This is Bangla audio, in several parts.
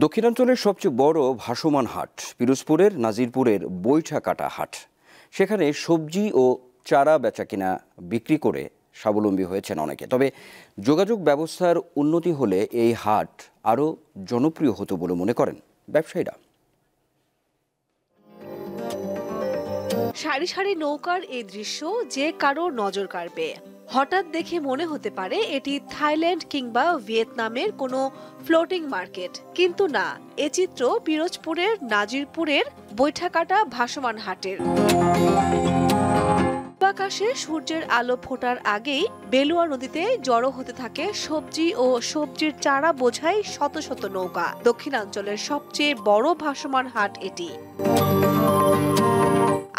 দক্ষিণাঞ্চলের সবচেয়ে বড় ভাসমান হাট পিরোজপুরের নাজিরপুরের বৈঠাকাটা হাট। সেখানে সবজি ও চারা বেচাকেনা বিক্রি করে স্বাবলম্বী হয়েছেন অনেকে। তবে যোগাযোগ ব্যবস্থার উন্নতি হলে এই হাট আরও জনপ্রিয় হতো বলে মনে করেন ব্যবসায়ীরা। সারি সারি নৌকার এই দৃশ্য যে কারো নজর কাড়বে। হঠাৎ দেখে মনে হতে পারে এটি থাইল্যান্ড কিংবা ভিয়েতনামের কোনো ফ্লোটিং মার্কেট, কিন্তু না, এ চিত্র পিরোজপুরের নাজিরপুরের বৈঠাকাটা ভাসমান হাটের। আকাশে সূর্যের আলো ফোটার আগেই বেলুয়া নদীতে জড়ো হতে থাকে সবজি ও সবজির চারা বোঝাই শত শত নৌকা। দক্ষিণাঞ্চলের সবচেয়ে বড় ভাসমান হাট এটি।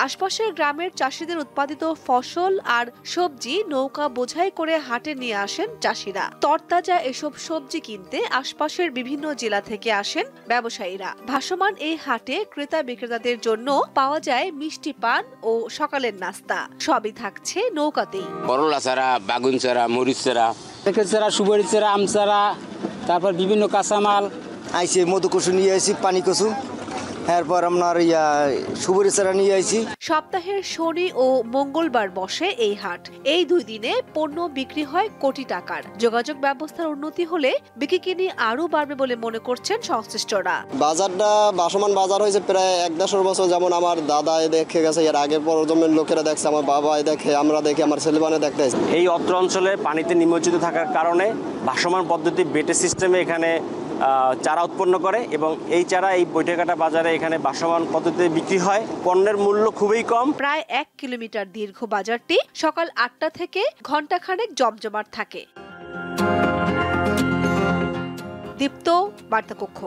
আশপাশের গ্রামের চাষিদের উৎপাদিত ফসল আর সবজি নৌকা বোঝাই করে হাটে নিয়ে আসেন চাষিরা। তরতাজা এসব সবজি কিনতে আশপাশের বিভিন্ন জেলা থেকে আসেন ব্যবসায়ীরা। ভাসমান এই হাটে ক্রেতা বিক্রেতাদের জন্য পাওয়া যায় মিষ্টি পান ও সকালের নাস্তা। সবই থাকছে নৌকাতেই। করলা চারা, বাগুন চারা, মরিচ চারা, চারা, সুপারি চারা, আম চারা, তারপর বিভিন্ন কাঁচামাল আইসি, মধু কচু নিয়ে আসি, পানি কচু, এরপর আপনার সুপারি চারা নিয়ে আসি। সপ্তাহের শনি ও মঙ্গলবার বসে এই হাট। এই দুই দিনে পণ্য বিক্রি হয় কোটি টাকার। যোগাযোগ ব্যবস্থার উন্নতি হলে বিক্রি আরো বাড়বে বলে মনে করছেন সংশ্লিষ্টরা। বাজারটা ভাসমান বাজার হয়েছে প্রায় 1-1.5 বছর। যেমন আমার দাদা দেখে গেছে, এর আগের প্রজন্মের লোকেরা দেখছে, আমার বাবা দেখে, আমরা দেখে, আমার ছেলেমানে দেখতে। এই অত্র অঞ্চলে পানিতে নিমজ্জিত থাকার কারণে ভাসমান পদ্ধতি বেটে সিস্টেমে এখানে চারা উৎপন্ন করে এবং এই চারা এই বৈঠাকাটা বাজারে এখানে ভাসমান পদ্ধতিতে বিক্রি হয়। পণ্যের মূল্য খুবই কম। প্রায় 1 কিলোমিটার দীর্ঘ বাজারটি সকাল 8টা থেকে ঘণ্টাখানেক জমজমাট থাকে। দীপ্ত বার্তা কক্ষ।